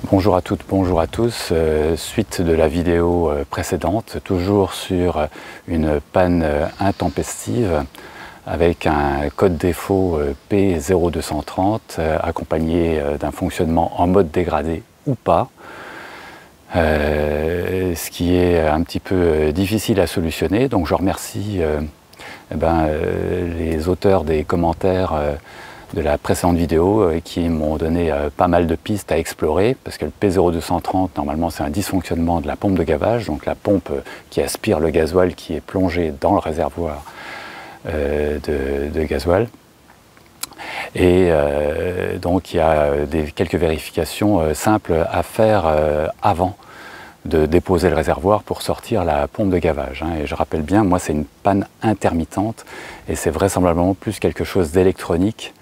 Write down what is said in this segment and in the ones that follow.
Bonjour à toutes, bonjour à tous. Suite de la vidéo précédente, toujours sur une panne intempestive avec un code défaut P0230 accompagné d'un fonctionnement en mode dégradé ou pas. Ce qui est un petit peu difficile à solutionner. Donc je remercie les auteurs des commentaires de la précédente vidéo qui m'ont donné pas mal de pistes à explorer, parce que le P0230 normalement c'est un dysfonctionnement de la pompe de gavage, donc la pompe qui aspire le gasoil qui est plongé dans le réservoir de gasoil. Et donc il y a quelques vérifications simples à faire avant de déposer le réservoir pour sortir la pompe de gavage. Et je rappelle bien, moi c'est une panne intermittente et c'est vraisemblablement plus quelque chose d'électronique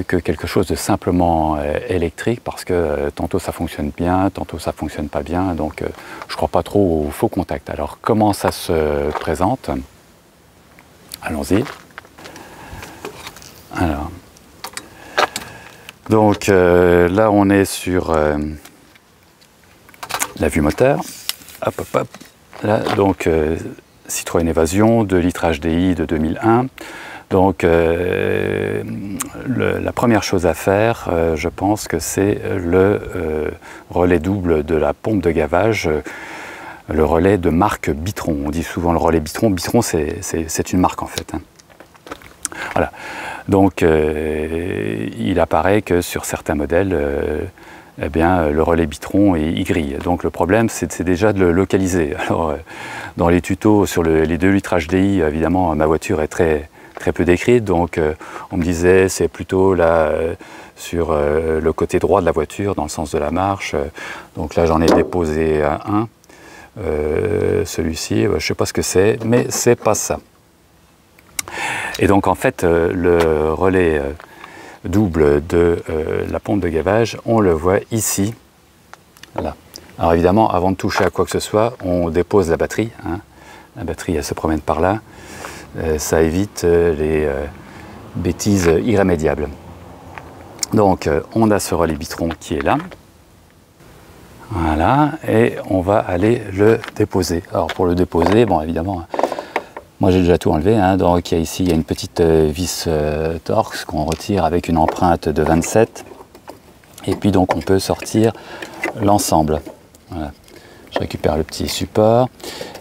que quelque chose de simplement électrique, parce que tantôt ça fonctionne bien, tantôt ça fonctionne pas bien, donc je crois pas trop au faux contact. Alors comment ça se présente? Allons-y. Alors, donc là on est sur la vue moteur. Hop hop hop. Là donc Citroën Évasion, 2 litres HDI de 2001. Donc la première chose à faire, je pense que c'est le relais double de la pompe de gavage, le relais de marque Bitron. On dit souvent le relais Bitron. Bitron c'est une marque en fait. Voilà. Donc il apparaît que sur certains modèles, eh bien, le relais Bitron il grille. Donc le problème c'est déjà de le localiser. Alors dans les tutos sur les 2 litres HDI, évidemment ma voiture est très peu décrite, donc on me disait c'est plutôt là sur le côté droit de la voiture, dans le sens de la marche. Donc là j'en ai déposé un, celui-ci, je ne sais pas ce que c'est, mais c'est pas ça. Et donc en fait le relais double de la pompe de gavage, on le voit ici. Là. Alors évidemment, avant de toucher à quoi que ce soit, on dépose la batterie. La batterie elle se promène par là. Ça évite les bêtises irrémédiables. Donc on a ce relais Bitron qui est là. Voilà, et on va aller le déposer. Alors pour le déposer, bon évidemment, moi j'ai déjà tout enlevé, donc ici il y a une petite vis Torx qu'on retire avec une empreinte de 27. Et puis donc on peut sortir l'ensemble. Voilà. Je récupère le petit support.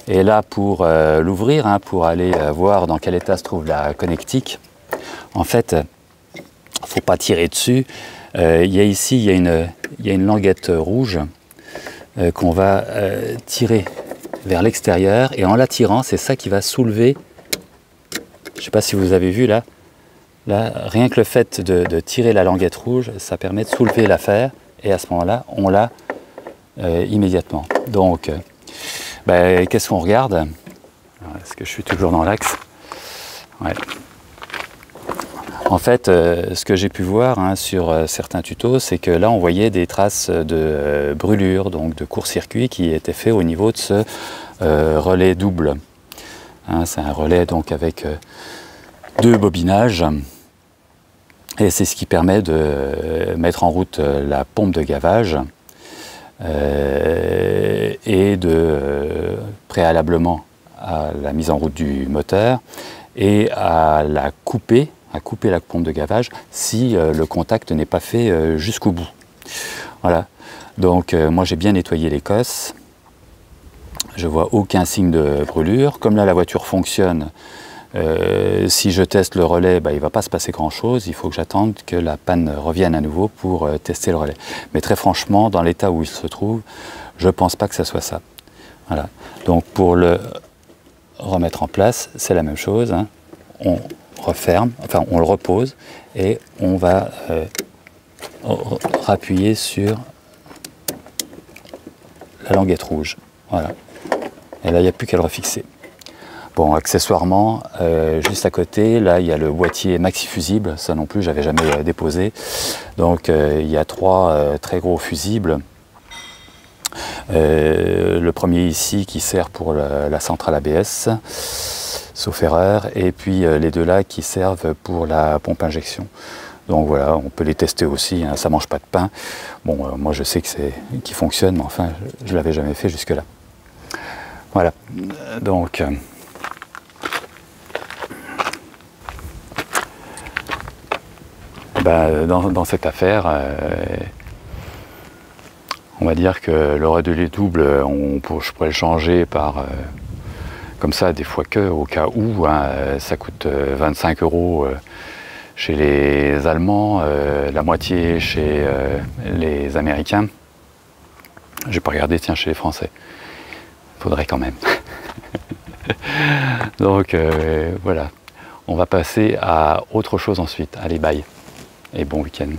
Et là, pour l'ouvrir, pour aller voir dans quel état se trouve la connectique, en fait, il ne faut pas tirer dessus. Il y a une languette rouge qu'on va tirer vers l'extérieur. Et en la tirant, c'est ça qui va soulever. Je ne sais pas si vous avez vu là. Là, rien que le fait de tirer la languette rouge, ça permet de soulever l'affaire. Et à ce moment-là, on l'a immédiatement. Donc, qu'est-ce qu'on regarde? Est-ce que je suis toujours dans l'axe? Ouais. En fait, ce que j'ai pu voir sur certains tutos, c'est que là on voyait des traces de brûlure, donc de court-circuit qui étaient faits au niveau de ce relais double. C'est un relais donc avec 2 bobinages, et c'est ce qui permet de mettre en route la pompe de gavage. Et préalablement à la mise en route du moteur et à couper la pompe de gavage si le contact n'est pas fait jusqu'au bout. Voilà, donc moi j'ai bien nettoyé les cosses, je vois aucun signe de brûlure. Comme là la voiture fonctionne, si je teste le relais, il ne va pas se passer grand chose, il faut que j'attende que la panne revienne à nouveau pour tester le relais. Mais très franchement, dans l'état où il se trouve, je ne pense pas que ça soit ça. Voilà. Donc pour le remettre en place, c'est la même chose. On referme, enfin on le repose et on va rappuyer sur la languette rouge. Voilà. Et là, il n'y a plus qu'à le refixer. Bon, accessoirement, juste à côté, là, il y a le boîtier maxi fusible. Ça non plus, j'avais jamais déposé. Donc, il y a 3 très gros fusibles. Le premier ici qui sert pour la centrale ABS, sauf erreur, et puis les 2 là qui servent pour la pompe injection. Donc voilà, on peut les tester aussi, hein, ça mange pas de pain. Bon, moi je sais que qu'il fonctionne, mais enfin, je l'avais jamais fait jusque-là. Voilà, donc... dans cette affaire, on va dire que le redélai double, je pourrais le changer par, comme ça, des fois que, au cas où, hein, ça coûte 25 € chez les Allemands, la moitié chez les Américains. J'ai pas regardé, tiens, chez les Français. Faudrait quand même. Donc voilà, on va passer à autre chose ensuite. Allez, bye et bon week-end.